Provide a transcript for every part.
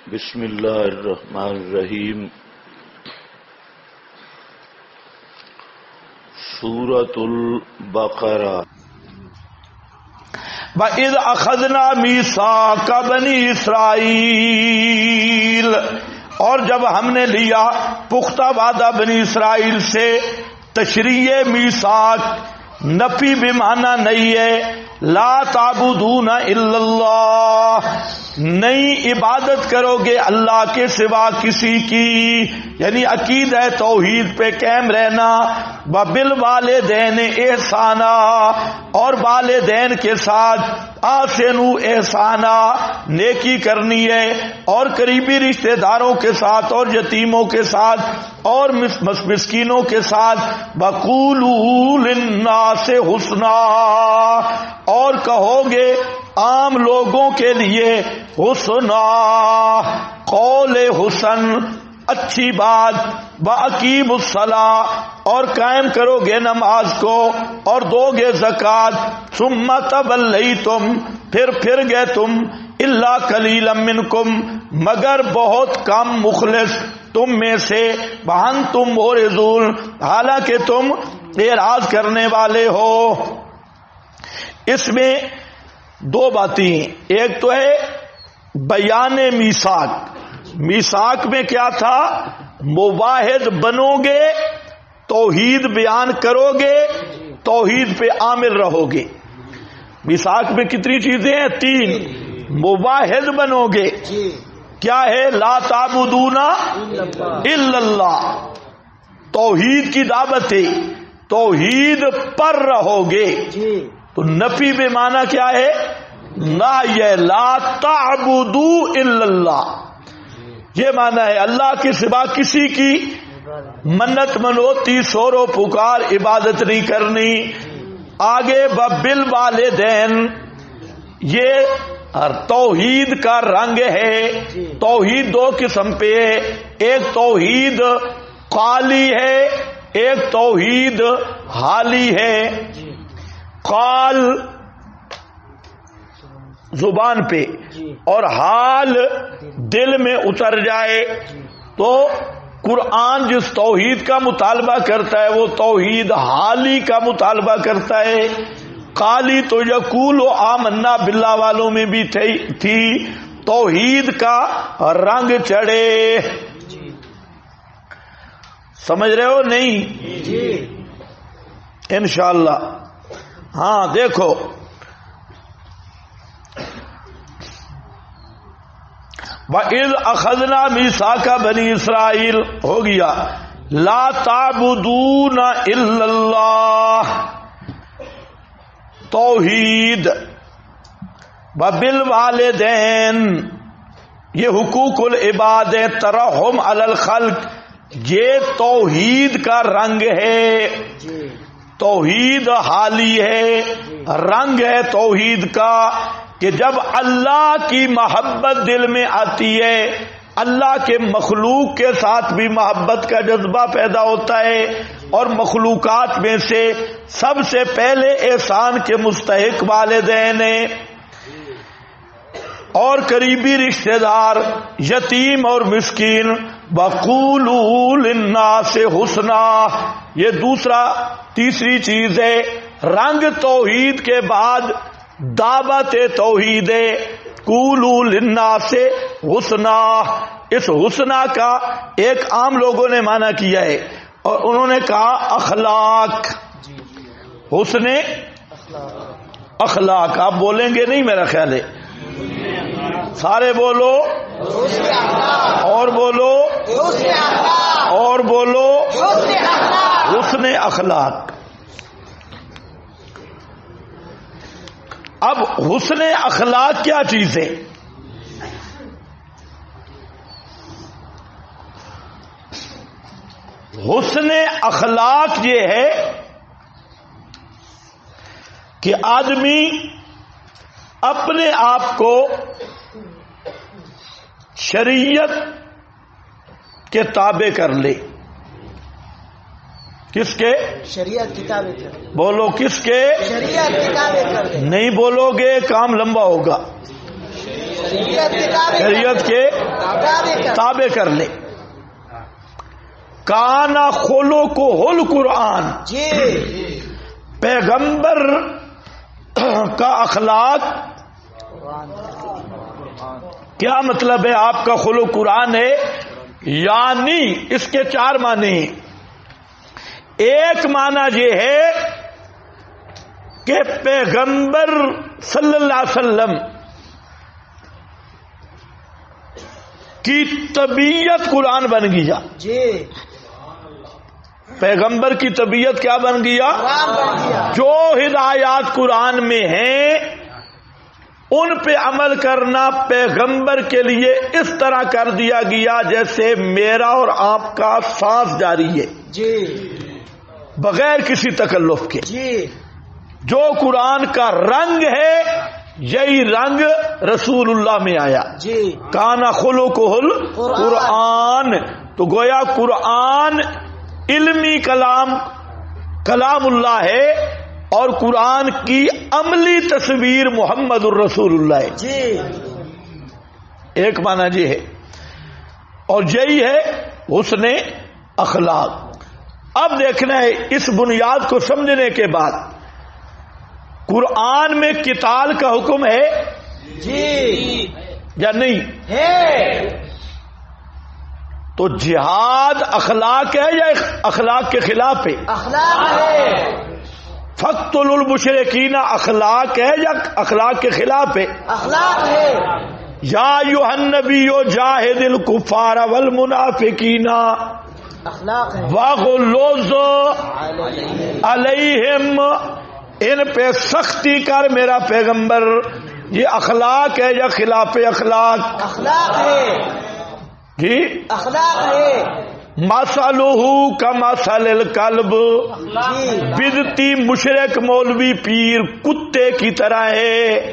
بسم اللہ الرحمن الرحیم. سورۃ البقرہ. وَإِذْ أَخَذْنَا مِيثَاقَ بَنِي إِسْرَائِيلَ، اور جب ہم نے لیا پختہ وعدہ بنی اسرائیل سے. تشریح میثاق نفی بمعنی نہیں ہے. لا تعبدون الا اللہ، نہیں عبادت کرو گے اللہ کے سوا کسی کی، یعنی عقیدہ توحید پہ قائم رہنا. وبالوالدین احسانا، اور والدین کے ساتھ احسنوا احسانا، نیکی کرنی ہے. اور قریبی رشتہ داروں کے ساتھ، اور یتیموں کے ساتھ، اور مسکینوں کے ساتھ. وقولوا للناس حسنا، اور کہو گے عام لوگوں کے لیے حسنا، قول حسن، اچھی بات. وَأَقِیمُوا الصَّلَاةَ، اور قائم کرو گے نماز کو، اور دو گے زکوٰۃ. ثُمَّ تَوَلَّیْتُمْ، پھر گئے تم. إِلَّا قَلِيلًا مِّنْکُمْ، مگر بہت کم مخلص تم میں سے. وَأَنْتُمْ مُعْرِضُونَ، حالانکہ تم اعراض کرنے والے ہو. اس میں دو باتیں ہیں. ایک تو ہے بیان میثاق. میثاق میں کیا تھا؟ مواحد بنو گے، توحید بیان کرو گے، توحید پہ عامل رہو گے. میثاق میں کتنی چیزیں ہیں؟ 3. مواحد بنو گے، کیا ہے؟ لا تعبدون الا اللہ، توحید کی دعوت ہے، توحید پر رہو گے. تو نفی بے معنی کیا ہے؟ نہ، یہ لا تعبدوا الا اللہ، یہ معنی ہے اللہ کے سوا کسی کی منت منوتی، سورو پکار، عبادت نہیں کرنی. آگے بالوالدین، یہ توحید کا رنگ ہے. توحید 2 قسم پہ ہے. ایک توحید قالی ہے، ایک توحید حالی ہے. قال زبان پہ، اور حال دل میں اتر جائے. تو قرآن جس توحید کا مطالبہ کرتا ہے وہ توحید حالی کا مطالبہ کرتا ہے. قالی تو یقول و آمنا باللہ والوں میں بھی تھی، توحید کا رنگ چڑھے. سمجھ رہے ہو نہیں؟ انشاءاللہ. ہاں دیکھو، وَإِذْ أَخَذْنَا مِيثَاقَ بَنِي إِسْرَائِيلَ ہو گیا. لا تعبدون الا اللہ، توحید. وبالوالدین، یہ حقوق العباد ہے، ترحم علی الخلق، یہ توحید کا رنگ ہے. توحید حالی ہے، رنگ ہے توحید کا کہ جب اللہ کی محبت دل میں آتی ہے، اللہ کے مخلوق کے ساتھ بھی محبت کا جذبہ پیدا ہوتا ہے. اور مخلوقات میں سے سب سے پہلے احسان کے مستحق والدین ہیں، اور قریبی رشتہ دار، یتیم اور مسکین. وَقُولُوا لِلنَّاسِ حُسْنًا، یہ تیسری چیز ہے. رنگ توحید کے بعد دعوت توحید ہے. قُولُوا لِلنَّاسِ حُسْنًا، اس حسنہ کا ایک عام لوگوں نے معنی کیا ہے، اور انہوں نے کہا اخلاق. حسن اخلاق. آپ بولیں گے نہیں میرا خیال ہے؟ سارے بولو، اور بولو، اور بولو. حسن اخلاق. اب حسن اخلاق کیا چیز ہے؟ حسن اخلاق یہ ہے کہ آدمی اپنے آپ کو شریعت کے تابع کر لے. کس کے؟ شریعت کتابیں کر. بولو کس کے؟ شریعت کتابیں کر. نہیں بولو گے کام لمبا ہوگا. شریعت کے تابع کر لے. کانا خلو کو ہل قرآن، پیغمبر کا اخلاق کیا مطلب ہے؟ آپ کا خلق قرآن ہے، یعنی اس کے 4 معنی ہیں. ایک معنی یہ ہے کہ پیغمبر صلی اللہ علیہ وسلم کی طبیعت قرآن بن گیا. پیغمبر کی طبیعت کیا بن گیا؟ جو ہدایات قرآن میں ہیں ان پہ عمل کرنا پیغمبر کے لیے اس طرح کر دیا گیا جیسے میرا اور آپ کا سانس جاری ہے، بغیر کسی تکلف کے. جو قرآن کا رنگ ہے یہی رنگ رسول اللہ میں آیا. کانا خلقہ قرآن، تو گویا قرآن علمی کلام اللہ ہے اور قرآن کی عملی تصویر محمد الرسول اللہ ہے. ایک معنی یہ ہے، اور یہی ہے حسن اخلاق. اب دیکھنا ہے اس بنیاد کو سمجھنے کے بعد قرآن میں قتال کا حکم ہے یا نہیں ہے؟ تو جہاد اخلاق ہے یا اخلاق کے خلاف ہے؟ اخلاق ہے. فقتل المشرکین اخلاق ہے یا اخلاق کے خلاف ہے؟ اخلاق ہے. یا ایھا النبی جاہد الکفار والمنافقین اخلاق ہے. واغلظ علیہم، ان پہ سختی کر میرا پیغمبر. یہ اخلاق ہے یا خلاف اخلاق؟ اخلاق ہے جی اخلاق ہے. مثلہ کمثل الکلب، بدتی مشرک مولوی پیر کتے کی طرح ہے.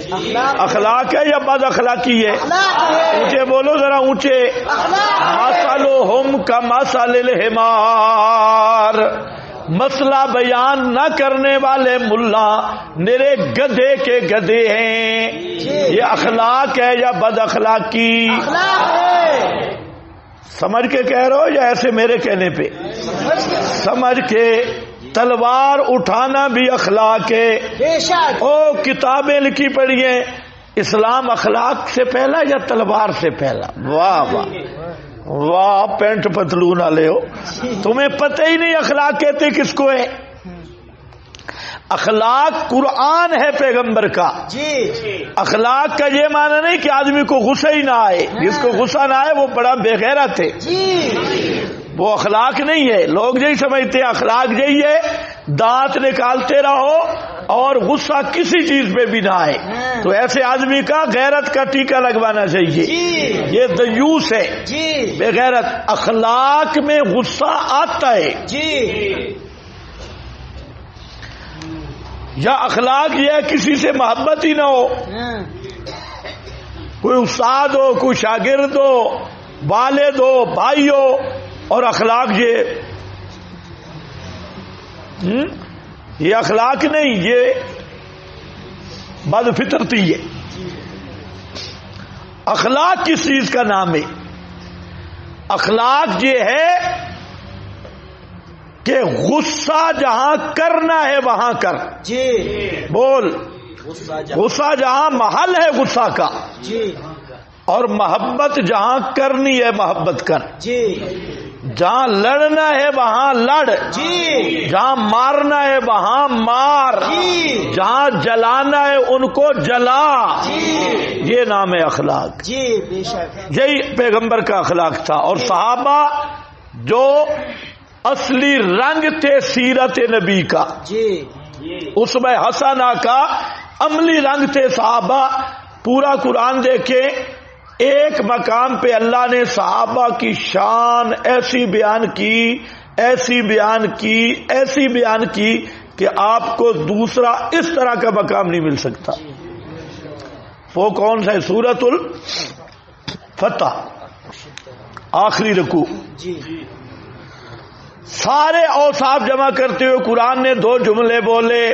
اخلاق ہے یا بد اخلاقی ہے؟ اونچے بولو ذرا اونچے. مثلہم کمثل الحمار، مسئلہ بیان نہ کرنے والے ملا میرے گدھے کے گدھے ہیں. یہ اخلاق ہے یا بد اخلاقی؟ اخلاق ہے. سمجھ کے کہہ رہے ہو یا ایسے میرے کہنے پہ؟ سمجھ کے. تلوار اٹھانا بھی اخلاق ہے. او کتابیں لکھی پڑھی ہیں، اسلام اخلاق سے پہلا یا تلوار سے پہلا؟ واہ واہ واہ، پینٹ پتلون والے ہو، تمہیں پتہ ہی نہیں اخلاق کہتے کس کو ہے. اخلاق قرآن ہے پیغمبر کا. اخلاق کا یہ معنی نہیں کہ آدمی کو غصہ ہی نہ آئے. جس کو غصہ نہ آئے وہ بڑا بے غیرت ہے، وہ اخلاق نہیں ہے. لوگ یہی سمجھتے ہیں اخلاق یہی ہے دانت نکالتے رہو اور غصہ کسی چیز پہ بھی نہ آئے. تو ایسے آدمی کا غیرت کا ٹیکہ لگوانا چاہیے. یہ دیوس ہے، بے غیرت. اخلاق میں غصہ آتا ہے. یا اخلاق یہ ہے کسی سے محبت ہی نہ ہو، کوئی استاد ہو، کوئی شاگرد ہو، والد ہو، بھائی ہو، اور اخلاق یہ اخلاق نہیں، یہ بد فطرتی ہے. اخلاق کس چیز کا نام ہے؟ اخلاق یہ ہے کہ غصہ جہاں کرنا ہے وہاں کر. بول. غصہ جہاں محل ہے غصہ کا، اور محبت جہاں کرنی ہے محبت کر. جہاں لڑنا ہے وہاں لڑ، جہاں مارنا ہے وہاں مار، جہاں جلانا ہے ان کو جلا. یہ نام ہے اخلاق. یہی پیغمبر کا اخلاق تھا. اور صحابہ جو اصلی رنگ تھے سیرت نبی کا، اسوہ حسنہ کا عملی رنگ تھے صحابہ. پورا قرآن دیکھیں، ایک مقام پہ اللہ نے صحابہ کی شان ایسی بیان کی، ایسی بیان کی، ایسی بیان کی کہ آپ کو دوسرا اس طرح کا مقام نہیں مل سکتا. وہ کون سا ہے؟ سورۃ الفتح آخری رکوع. سارے اوصاف جمع کرتے ہوئے قرآن نے 2 جملے بولے،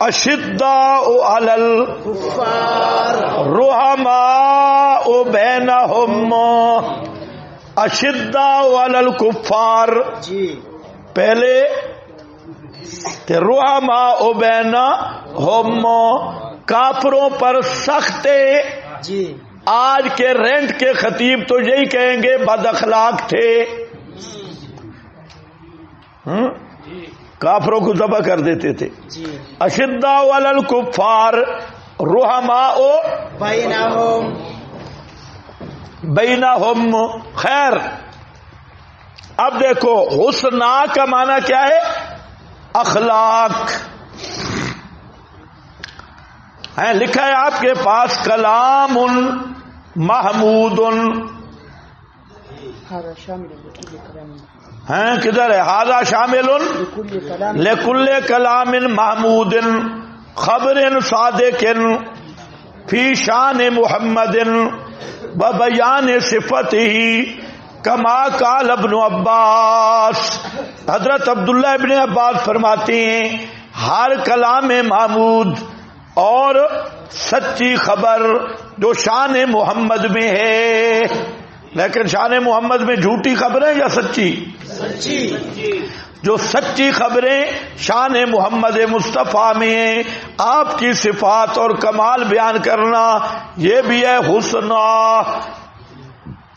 اشداء علی الکفار رحماء بینہم اشداء علی الکفار. جی پہلے کہ رحماء بینہم کافروں پر سخت. جی آج کے رینٹ کے خطیب تو یہی کہیں گے بد اخلاق تھے. کافروں کو ذبح کر دیتے تھے. جی اشداء علی الکفار رحماء بینہم. بینہم. خیر اب دیکھو حسنا کا معنی کیا ہے؟ اخلاق ہے. لکھا ہے آپ کے پاس کلام محمود ہیں. کدھر ہے؟ ھذا شامل لکل کلام محمود خبر صادق فی شان محمد و بیان صفته کما قال ابن عباس. حضرت عبداللہ ابن عباس فرماتے ہیں ہر کلام محمود اور سچی خبر جو شان محمد میں ہے. لیکن شان محمد میں جھوٹی خبریں یا سچی؟ سچی. جو سچی خبریں شان محمد مصطفیٰ میں آپ کی صفات اور کمال بیان کرنا یہ بھی ہے حسنا.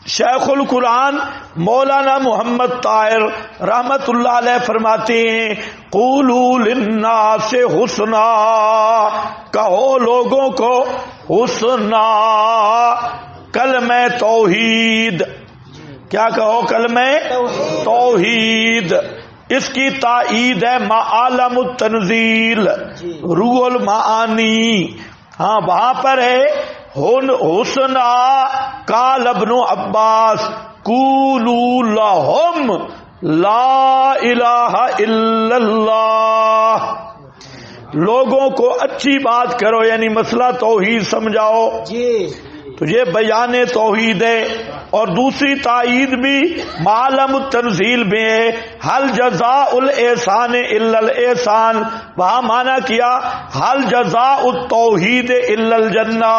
شیخ القرآن مولانا محمد طاہر رحمت اللہ علیہ فرماتے ہیں قولوا للناس حسنا، کہو لوگوں کو حسنا. کلمہ توحید، کیا کہو؟ کلمہ توحید. اس کی تائید ہے معالم التنزیل روح المعانی. ہاں وہاں پر ہے حسنا قال ابن عباس قولوا لهم لا الہ الا اللہ. لوگوں کو اچھی بات کرو، یعنی مسئلہ توحید سمجھاؤ. جی تو یہ بیان توحید ہے. اور دوسری تائید بھی معالم التنزیل میں ہے حل جزاء الاحسان الا الاحسان. وہاں مانا کیا حل جزاء التوحید الا الجنہ.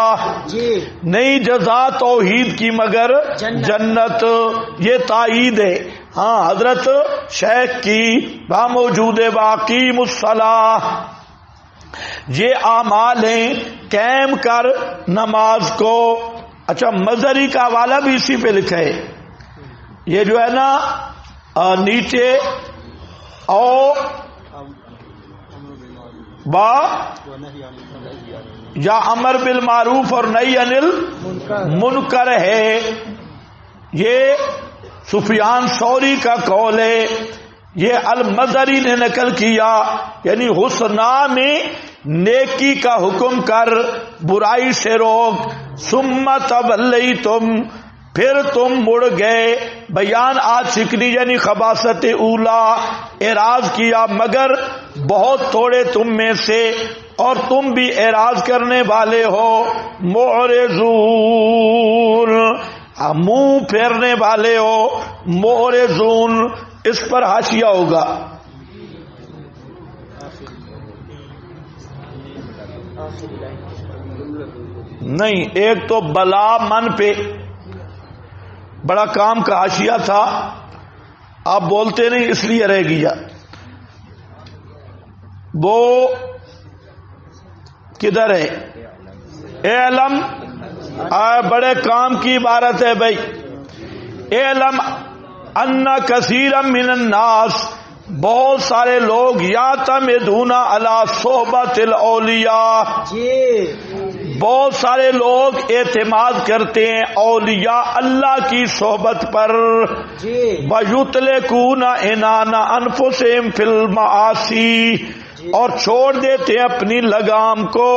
جی نہیں جزا توحید کی مگر جنت. یہ تائید ہے. ہاں حضرت شیخ کی وہاں موجود ہے واقیم الصلاۃ. یہ اعمال ہیں قائم کر نماز کو. اچھا مظہری کا حوالہ بھی اسی پہ لکھا ہے. یہ جو ہے نا نیچے او با یا امر بالمعروف اور نہی انل منکر ہے. یہ سفیان ثوری کا قول ہے. یہ المظہری نے نقل کیا. یعنی حسنا میں نیکی کا حکم کر برائی سے روک. ثم تولیتم، پھر تم مڑ گئے. بیان آج سکنی یعنی خباثت اولا، اعراض کیا مگر بہت تھوڑے تم میں سے، اور تم بھی اعراض کرنے والے ہو. معرضون، منہ پھیرنے والے ہو. معرضون اس پر حاشیہ ہوگا. نہیں، ایک تو بلا من پہ بڑا کام کا حاشیہ تھا، آپ بولتے نہیں اس لیے رہ گیا. وہ کدھر ہے؟ اعلم، بڑے کام کی عبارت ہے بھائی. اعلم ان کثیرا من الناس، بہت سارے لوگ یعتمدون علی صحبت الاولیاء. جی بہت سارے لوگ اعتماد کرتے ہیں اولیاء اللہ کی صحبت پر. جی وَيُطْلِقُونَ عِنَانَ أَنفُسِهِمْ فِي الْمَعَاصِي، اور چھوڑ دیتے ہیں اپنی لگام کو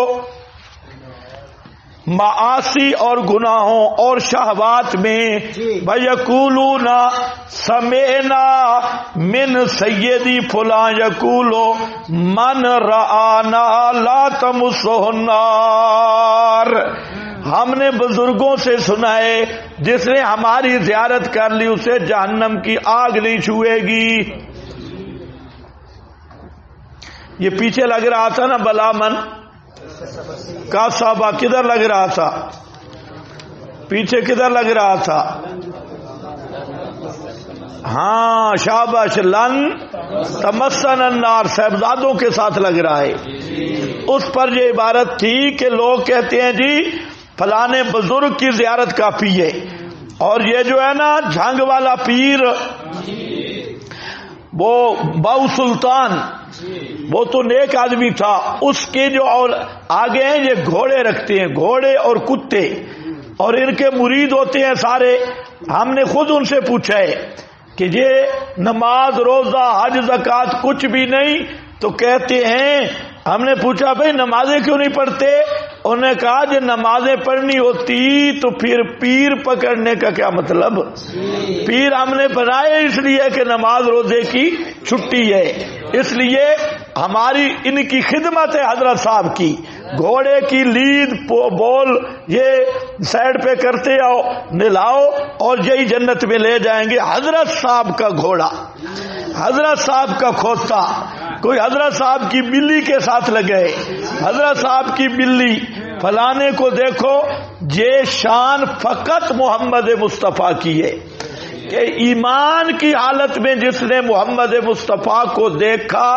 معاصی اور گناہوں اور شہوات میں. وَيَقُولُونَ سَمِعْنَا مِنْ سَيِّدِ فُلَانٍ يَقُولُ مَنْ رَآنَا لَا تَمُسُّهُ النَّارُ، ہم نے بزرگوں سے سنا ہے جس نے ہماری زیارت کر لی اسے جہنم کی آگ نہیں چھوئے گی. یہ پیچھے لگ رہا تھا نا بلا من. کا صحابہ کدھر لگ رہا تھا؟ پیچھے کدھر لگ رہا تھا؟ ہاں شاباش، لن تمسن النار صاحبزادوں کے ساتھ لگ رہا ہے. اس پر یہ عبارت تھی کہ لوگ کہتے ہیں جی فلانے بزرگ کی زیارت کافی ہے، اور یہ جو ہے نا جھنگ والا پیر وہ باؤ سلطان وہ تو نیک آدمی تھا، اس کے جو اور آگے ہیں یہ گھوڑے رکھتے ہیں، گھوڑے اور کتے، اور ان کے مرید ہوتے ہیں سارے. ہم نے خود ان سے پوچھا ہے کہ یہ نماز روزہ حج زکوٰۃ کچھ بھی نہیں، تو کہتے ہیں ہم نے پوچھا بھائی نمازیں کیوں نہیں پڑھتے؟ انہوں نے کہا جب نمازیں پڑھنی ہوتی تو پھر پیر پکڑنے کا کیا مطلب؟ پیر ہم نے بنائے اس لیے کہ نماز روزے کی چھٹی ہے، اس لیے ہماری ان کی خدمت ہے حضرت صاحب کی. گھوڑے کی لید بول یہ سائڈ پہ کرتے آؤ، نلاؤ، اور یہی جنت میں لے جائیں گے. حضرت صاحب کا گھوڑا، حضرت صاحب کا کھوتا، کوئی حضرت صاحب کی بلی کے ساتھ لگے، حضرت صاحب کی بلی فلانے کو دیکھو. یہ شان فقط محمد مصطفیٰ کی ہے کہ ایمان کی حالت میں جس نے محمد مصطفیٰ کو دیکھا،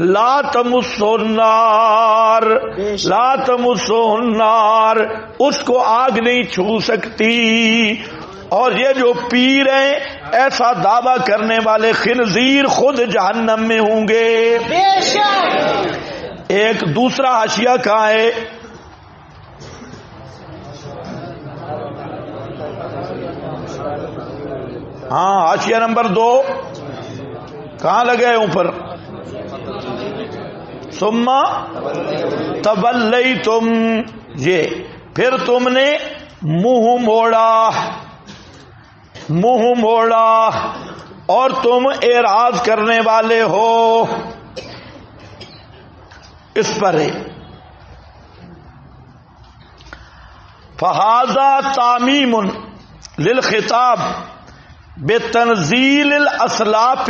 لا تمسو النار، لا تمسو النار، اس کو آگ نہیں چھو سکتی. اور یہ جو پیر ہیں ایسا دعویٰ کرنے والے خنزیر خود جہنم میں ہوں گے. ایک دوسرا حاشیہ کہاں ہے؟ ہاں حاشیہ نمبر 2 کہاں لگے اوپر؟ ثم تولیتم، یہ پھر تم نے منہ موڑا، منہ موڑا اور تم اعراض کرنے والے ہو. اس پر ہے فہذا تعمیم للخطاب بتنزیل الاسلاف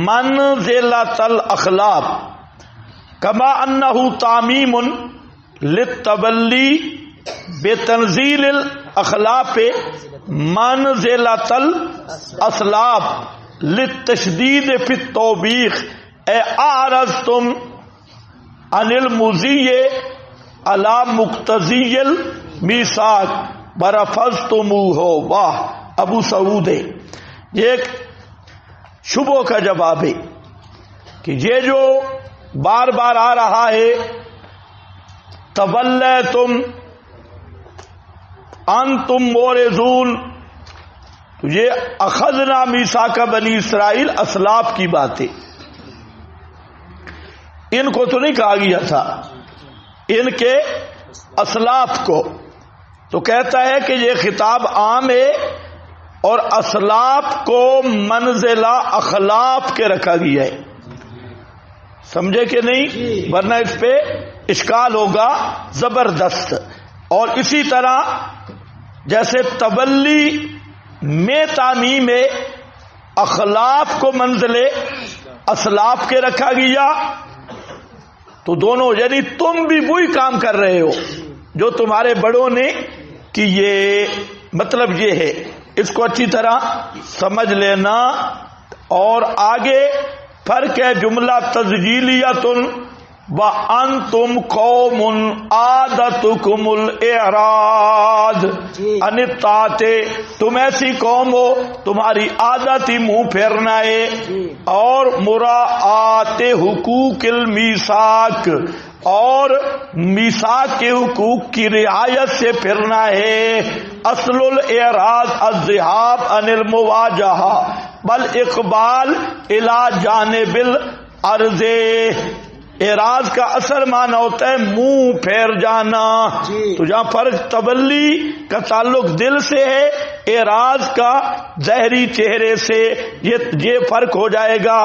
منزلۃ الاخلاق کما انہ تعمیم للتبلی بتنزیل الاخلاف منزلۃ الاسلاف للتشدید فی التوبیخ اے اعرضتم عن المزی علی مقتضی المیثاق برفضتموہ. واہ ابو سعود ہے. یہ ایک شبہ کا جواب ہے کہ یہ جو بار بار آ رہا ہے تولیتم انتم مورزون، تو یہ اخذنا میثاق بنی اسرائیل اسلاف کی بات ہے. ان کو تو نہیں کہا گیا تھا، ان کے اسلاف کو. تو کہتا ہے کہ یہ خطاب عام ہے اور اسلاف کو منزلہ اخلاف کے رکھا گیا ہے. سمجھے کہ نہیں؟ ورنہ اس پہ اشکال ہوگا زبردست. اور اسی طرح جیسے تبلی میں تعمیم اخلاف کو منزل اسلاف کے رکھا گیا، تو دونوں یعنی تم بھی وہی کام کر رہے ہو جو تمہارے بڑوں نے کیے. مطلب یہ ہے، اس کو اچھی طرح سمجھ لینا. اور آگے فرق ہے جملہ تسجیلیۃ وَأَنْتُمْ قَوْمٌ عَادَتُكُمُ الْإِعْرَاضُ عَنِ الطَّاعَةِ، تم ایسی قوم ہو تمہاری عادت ہی منہ پھیرنا ہے. اور مراعات حقوق المیثاق، اور میثاق کے حقوق کی رعایت سے پھرنا ہے. اصل الاعراض الذهاب عن المواجہہ بل اقبال الى جانب الارض. اعراض کا اثر معنی ہوتا ہے منہ پھیر جانا. تو جہاں فرق تبلی کا تعلق دل سے ہے، اعراض کا ظاہری چہرے سے، یہ فرق ہو جائے گا